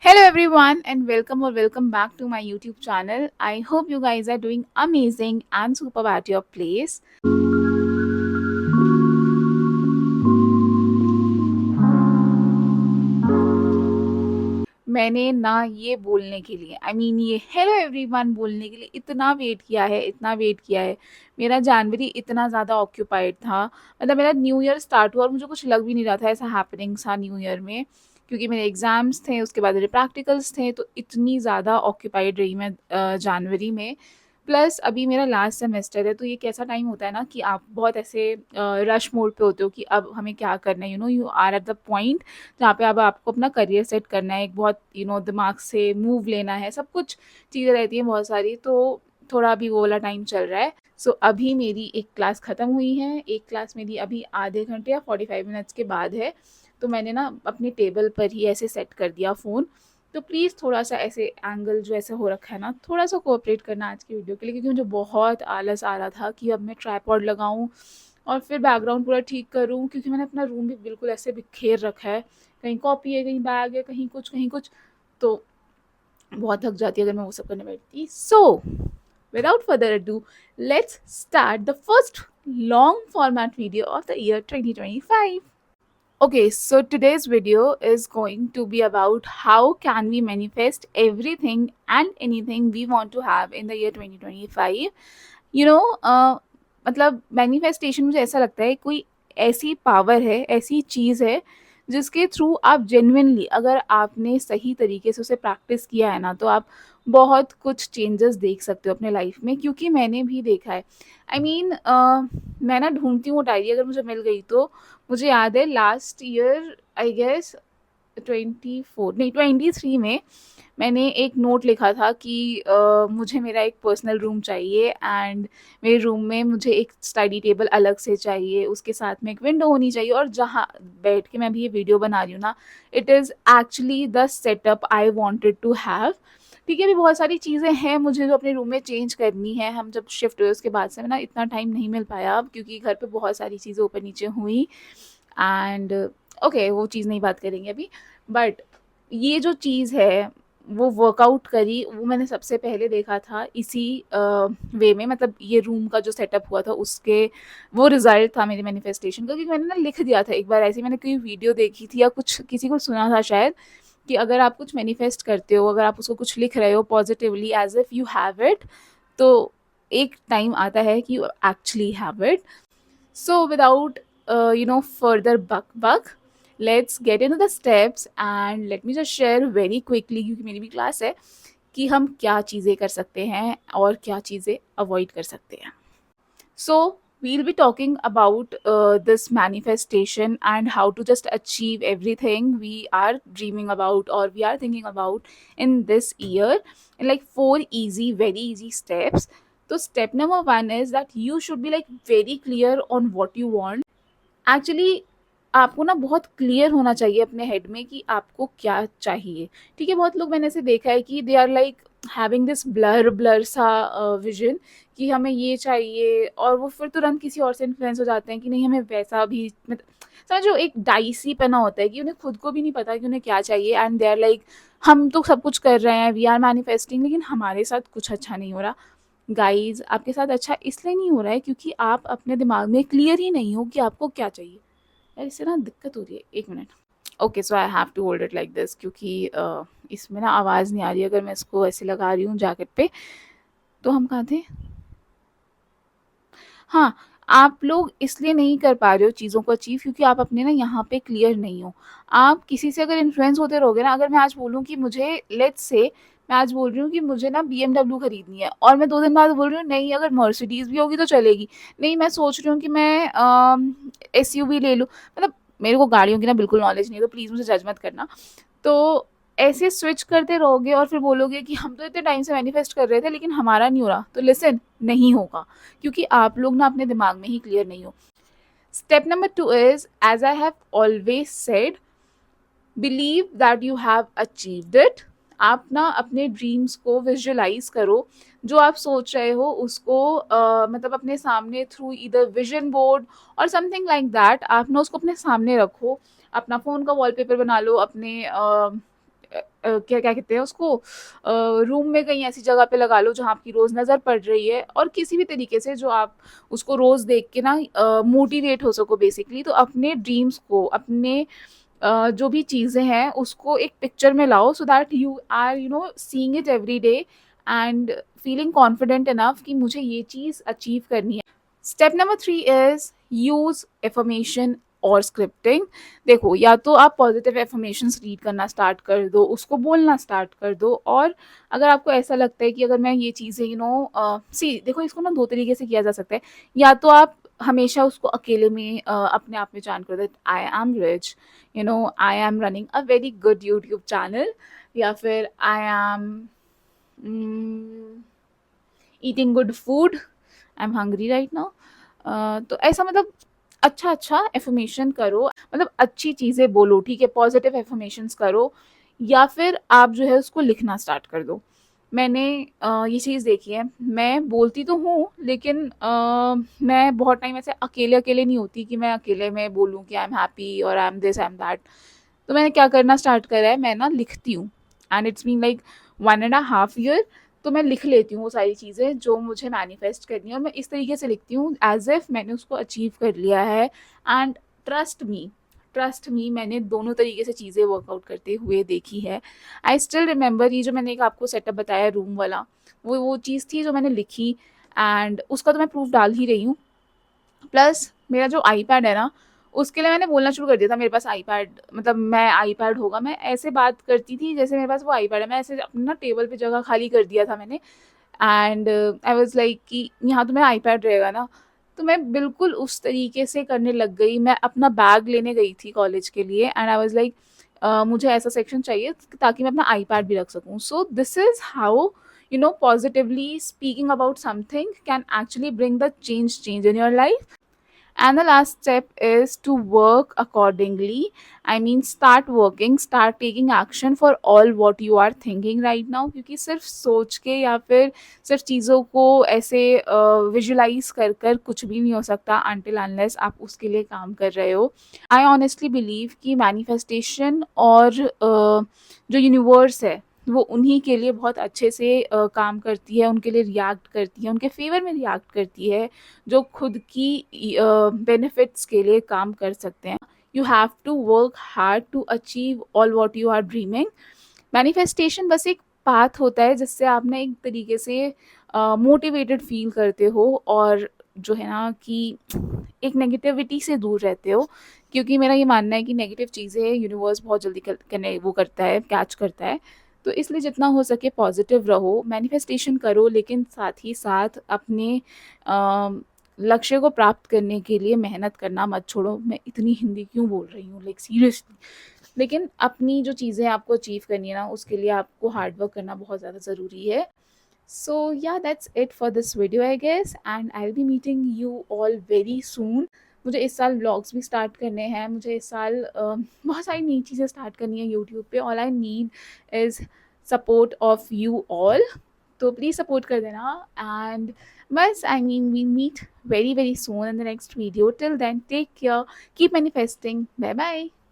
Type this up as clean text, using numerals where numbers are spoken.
Hello everyone and welcome back to my YouTube channel. I hope you guys are doing amazing and superb at your place. मैंने ना ये बोलने के लिए ये हेलो एवरीवन बोलने के लिए इतना वेट किया है। मेरा जनवरी इतना ज़्यादा ऑक्यूपाइड था। मतलब मेरा न्यू ईयर स्टार्ट हुआ और मुझे कुछ लग भी नहीं रहा था ऐसा हैपनिंग्स था न्यू ईयर में, क्योंकि मेरे एग्ज़ाम्स थे, उसके बाद मेरे प्रैक्टिकल्स थे, तो इतनी ज़्यादा ऑक्यूपाइड रही मैं जनवरी में। प्लस अभी मेरा लास्ट सेमेस्टर है, तो ये एक ऐसा टाइम होता है ना कि आप बहुत ऐसे रश मोड पे होते हो कि अब हमें क्या करना है, you are at the point जहाँ पे अब आपको अपना करियर सेट करना है, एक बहुत दिमाग से मूव लेना है, सब कुछ चीज़ें रहती हैं बहुत सारी, तो थोड़ा अभी वो वाला टाइम चल रहा है। सो अभी मेरी एक क्लास ख़त्म हुई है, एक क्लास मेरी अभी आधे घंटे या 45 मिनट्स के बाद है। तो मैंने ना अपने टेबल पर ही ऐसे सेट कर दिया फ़ोन। तो प्लीज़ थोड़ा सा ऐसे एंगल जो ऐसे हो रखा है ना, थोड़ा सा कोऑपरेट करना आज की वीडियो के लिए, क्योंकि मुझे बहुत आलस आ रहा था कि अब मैं ट्राइपॉड लगाऊं और फिर बैकग्राउंड पूरा ठीक करूं, क्योंकि मैंने अपना रूम भी बिल्कुल ऐसे बिखेर रखा है, कहीं कॉपी है, कहीं बैग है, कहीं कुछ कहीं कुछ। तो बहुत थक जाती अगर मैं वो सब करने बैठती। So without further ado, let's start the first long format video of the year 2025. Okay, so today's video is going to be about how can we manifest everything and anything we want to have in the year 2025. मतलब manifestation मुझे ऐसा लगता है कोई ऐसी power है, ऐसी चीज़ है जिसके थ्रू आप जेन्युइनली, अगर आपने सही तरीके से उसे प्रैक्टिस किया है ना, तो आप बहुत कुछ चेंजेस देख सकते हो अपने लाइफ में, क्योंकि मैंने भी देखा है। मैं ना ढूंढती हूँ डायरी, अगर मुझे मिल गई तो। मुझे याद है लास्ट ईयर, आई गेस 24 नहीं 23 में मैंने एक नोट लिखा था कि मुझे मेरा एक पर्सनल रूम चाहिए, एंड मेरे रूम में मुझे एक स्टडी टेबल अलग से चाहिए, उसके साथ में एक विंडो होनी चाहिए, और जहाँ बैठ के मैं भी ये वीडियो बना रही हूँ ना, it is actually the setup I wanted to have. ठीक है, अभी बहुत सारी चीज़ें हैं मुझे जो अपने रूम में चेंज करनी है। हम जब शिफ्ट हुए उसके बाद से ना इतना टाइम नहीं मिल पाया अब, क्योंकि घर पे बहुत सारी चीज़ें ऊपर नीचे हुई। एंड ओके, वो चीज़ नहीं बात करेंगे अभी। बट ये जो चीज़ है वो वर्कआउट करी, वो मैंने सबसे पहले देखा था इसी वे में, मतलब ये रूम का जो सेटअप हुआ था उसके, वो रिजल्ट था मेरे मैनिफेस्टेशन का। क्योंकि मैंने ना लिख दिया था एक बार ऐसे, मैंने कोई वीडियो देखी थी या कुछ किसी को सुना था शायद, कि अगर आप कुछ मैनिफेस्ट करते हो, अगर आप उसको कुछ लिख रहे हो positively as if you have it, तो एक टाइम आता है कि you actually have it. So, without further buck, let's get into the steps and let me just share very quickly, क्योंकि मेरी भी क्लास है, कि हम क्या चीज़ें कर सकते हैं और क्या चीज़ें अवॉइड कर सकते हैं. So, we'll be talking about this manifestation and how to just achieve everything we are dreaming about or we are thinking about in this year in like 4 very easy steps. So step number 1 is that you should be like very clear on what you want. Actually आपको ना बहुत clear होना चाहिए अपने head में कि आपको क्या चाहिए। ठीक है, बहुत लोग मैंने ऐसे देखा है कि they are like having this blur blur सा विजन कि हमें ये चाहिए, और वो फिर तुरंत किसी और से इन्फ्लुएंस हो जाते हैं कि नहीं हमें वैसा भी, मतलब समझो एक डाइसी पना होता है कि उन्हें खुद को भी नहीं पता कि उन्हें क्या चाहिए, एंड दे आर लाइक हम तो सब कुछ कर रहे हैं, वी आर मैनिफेस्टिंग, लेकिन हमारे साथ कुछ अच्छा नहीं हो रहा। गाइज, आपके साथ अच्छा इसलिए नहीं हो रहा है क्योंकि आप अपने दिमाग में क्लियर ही नहीं हो कि आपको क्या चाहिए। यार इससे ना दिक्कत हो रही है, एक minute. Okay, so I have to hold it like this, क्योंकि इसमें ना आवाज़ नहीं आ रही अगर मैं इसको ऐसे लगा रही हूँ जैकेट पे। तो हम कहाँ थे? हाँ, आप लोग इसलिए नहीं कर पा रहे हो चीज़ों को अचीव, क्योंकि आप अपने ना यहाँ पे क्लियर नहीं हो। आप किसी से अगर इन्फ्लुएंस होते रहोगे ना, अगर मैं आज बोलूँ कि मुझे, लेट्स से मैं आज बोल रही हूँ कि मुझे ना BMW खरीदनी है, और मैं 2 दिन बाद बोल रही हूँ नहीं अगर मर्सिडीज़ भी होगी तो चलेगी। नहीं, मैं सोच रही हूँ कि मैं SUV ले लूँ। मतलब मेरे को गाड़ियों की ना बिल्कुल नॉलेज नहीं है, तो प्लीज़ मुझे जज मत करना। तो ऐसे स्विच करते रहोगे और फिर बोलोगे कि हम तो इतने टाइम से मैनिफेस्ट कर रहे थे लेकिन हमारा नहीं हो रहा, तो लिसन, नहीं होगा, क्योंकि आप लोग ना अपने दिमाग में ही क्लियर नहीं हो। Step number 2 is, as I have always said, believe that you have achieved it. आप ना अपने ड्रीम्स को विजुअलाइज करो, जो आप सोच रहे हो उसको मतलब अपने सामने थ्रू इधर विजन बोर्ड और समथिंग लाइक दैट, आप ना उसको अपने सामने रखो। अपना फ़ोन का वॉलपेपर बना लो, अपने क्या क्या कहते हैं उसको, रूम में कहीं ऐसी जगह पे लगा लो जहाँ आपकी रोज़ नज़र पड़ रही है, और किसी भी तरीके से जो आप उसको रोज़ देख के ना मोटिवेट हो सको बेसिकली। तो अपने ड्रीम्स को, अपने जो भी चीज़ें हैं उसको एक पिक्चर में लाओ, so that you are seeing it every day and feeling confident enough कि मुझे ये चीज़ अचीव करनी है। Step number 3 is use affirmation और स्क्रिप्टिंग। देखो, या तो आप पॉजिटिव एफर्मेशंस रीड करना स्टार्ट कर दो, उसको बोलना स्टार्ट कर दो, और अगर आपको ऐसा लगता है कि अगर मैं ये चीज़ें सी देखो, इसको ना 2 तरीके से किया जा सकता है। या तो आप हमेशा उसको अकेले में अपने आप में चैन कर दो, I am rich, I am running a very good YouTube channel, या फिर I am eating good food, I am hungry right now. तो ऐसा मतलब अच्छा एफर्मेशन करो, मतलब अच्छी चीज़ें बोलो, ठीक है, पॉजिटिव एफर्मेशंस करो, या फिर आप जो है उसको लिखना स्टार्ट कर दो। मैंने ये चीज़ देखी है, मैं बोलती तो हूँ लेकिन मैं बहुत टाइम ऐसे अकेले अकेले नहीं होती कि मैं अकेले में बोलूँ कि आई एम हैप्पी और I am this I am that. तो मैंने क्या करना स्टार्ट करा है, मैं ना लिखती हूँ, and it's been like 1.5 year। तो मैं लिख लेती हूँ वो सारी चीज़ें जो मुझे मैनिफेस्ट करनी है, और मैं इस तरीके से लिखती हूँ एज इफ मैंने उसको अचीव कर लिया है। एंड ट्रस्ट मी मैंने दोनों तरीके से चीज़ें वर्कआउट करते हुए देखी है। आई स्टिल रिमेंबर, ये जो मैंने एक आपको सेटअप बताया रूम वाला, वो चीज़ थी जो मैंने लिखी, एंड उसका तो मैं प्रूफ डाल ही रही हूँ। प्लस मेरा जो आईपैड है ना, उसके लिए मैंने बोलना शुरू कर दिया था मेरे पास आईपैड, मतलब मैं आईपैड होगा, मैं ऐसे बात करती थी जैसे मेरे पास वो आईपैड है। मैं ऐसे अपने ना टेबल पे जगह खाली कर दिया था मैंने, एंड आई वाज लाइक कि यहाँ तो मेरा आईपैड रहेगा ना। तो मैं बिल्कुल उस तरीके से करने लग गई। मैं अपना बैग लेने गई थी कॉलेज के लिए, एंड आई वाज लाइक मुझे ऐसा सेक्शन चाहिए ताकि मैं अपना आईपैड भी रख सकूँ। So this is how positively speaking about something can actually bring the change in your life. And the last step is to work accordingly. I mean, start working, start taking action for all what you are thinking right now. क्योंकि सिर्फ सोच के या फिर सिर्फ चीज़ों को ऐसे विजुलाइज कर कर कुछ भी नहीं हो सकता until unless आप उसके लिए काम कर रहे हो। आई ऑनेस्टली बिलीव कि मैनिफेस्टेशन और जो यूनिवर्स है वो उन्हीं के लिए बहुत अच्छे से काम करती है, उनके लिए रिएक्ट करती है, उनके फेवर में रिएक्ट करती है, जो खुद की बेनिफिट्स के लिए काम कर सकते हैं। You have to work hard to achieve all what you are dreaming. Manifestation बस एक पाथ होता है जिससे आप ना एक तरीके से मोटिवेटेड फील करते हो, और जो है ना कि एक नेगेटिविटी से दूर रहते हो। क्योंकि मेरा ये मानना है कि नेगेटिव चीज़ें यूनिवर्स बहुत जल्दी वो करता है, कैच करता है। तो इसलिए जितना हो सके पॉजिटिव रहो, मैनिफेस्टेशन करो, लेकिन साथ ही साथ अपने लक्ष्य को प्राप्त करने के लिए मेहनत करना मत छोड़ो। मैं इतनी हिंदी क्यों बोल रही हूँ, लाइक सीरियसली। लेकिन अपनी जो चीज़ें आपको अचीव करनी है ना, उसके लिए आपको हार्ड वर्क करना बहुत ज़्यादा ज़रूरी है। So yeah that's it for this video I guess, and I will be meeting you all very soon. मुझे इस साल व्लॉग्स भी स्टार्ट करने हैं, मुझे इस साल बहुत सारी नई चीज़ें स्टार्ट करनी है यूट्यूब पे। All I need is support of you all, तो प्लीज़ सपोर्ट कर देना। एंड बस, I mean, we meet very very soon in the next video. Till then, take care, keep manifesting, bye bye.